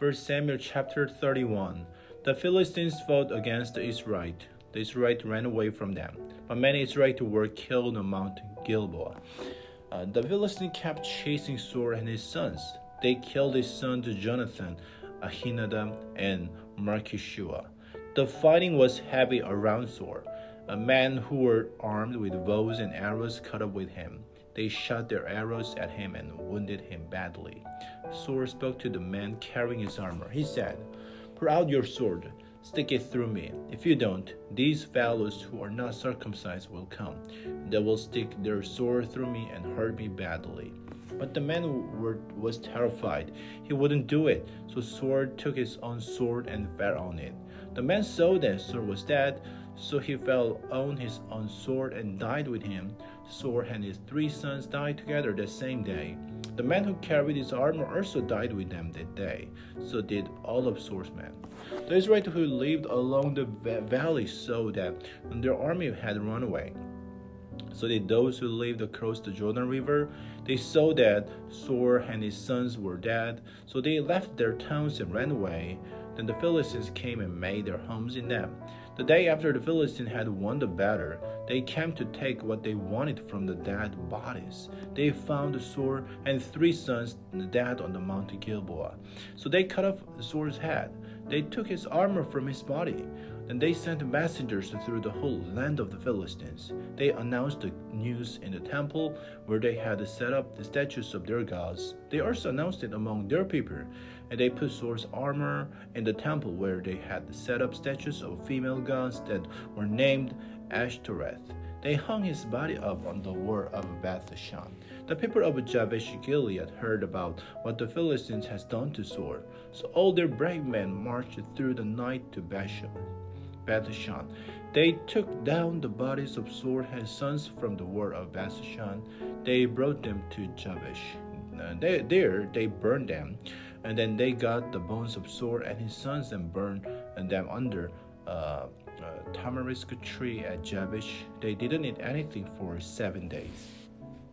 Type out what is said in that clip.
1 Samuel chapter 31. The Philistines fought against the Israelites. The Israelites ran away from them, but many Israelites were killed on Mount Gilboa. The Philistines kept chasing Saul and his sons. They killed his sons Jonathan, Ahinadab, and Malchishua. The fighting was heavy around Saul. Men who were armed with bows and arrows caught up with him. They shot their arrows at him and wounded him badly. Saul spoke to the man carrying his armor. He said, "Pour out your sword, stick it through me. If you don't, these fellows who are not circumcised will come. They will stick their sword through me and hurt me badly." But the man was terrified. He wouldn't do it, so Saul took his own sword and fell on it. The man saw that Saul was dead, so he fell on his own sword and died with him. Saul and his 3 sons died together that same day. The man who carried his armor also died with them that day. So did all of Saul's men. The Israelites who lived along the valley saw that their army had run away. So did those who lived across the Jordan River. They saw that Saul and his sons were dead, so they left their towns and ran away. Then the Philistines came and made their homes in them. The day after the Philistines had won the battle, they came to take what they wanted from the dead bodies. They found Saul and 3 sons dead on the Mount Gilboa. So they cut off Saul's head. They took his armor from his body. Then they sent messengers through the whole land of the Philistines. They announced the news in the temple where they had set up the statues of their gods. They also announced it among their people, and they put Saul's armor in the temple where they had set up statues of female gods that were named Ashtoreth. They hung his body up on the wall of Bethshan. The people of Jabesh Gilead heard about what the Philistines had done to Saul. So all their brave men marched through the night to Bethshan. They took down the bodies of Saul and his sons from the wall of Bethshan. They brought them to Jabesh. There they burned them, and then they got the bones of Saul and his sons and burned them under a tamarisk tree at Jabesh. They didn't eat anything for 7 days.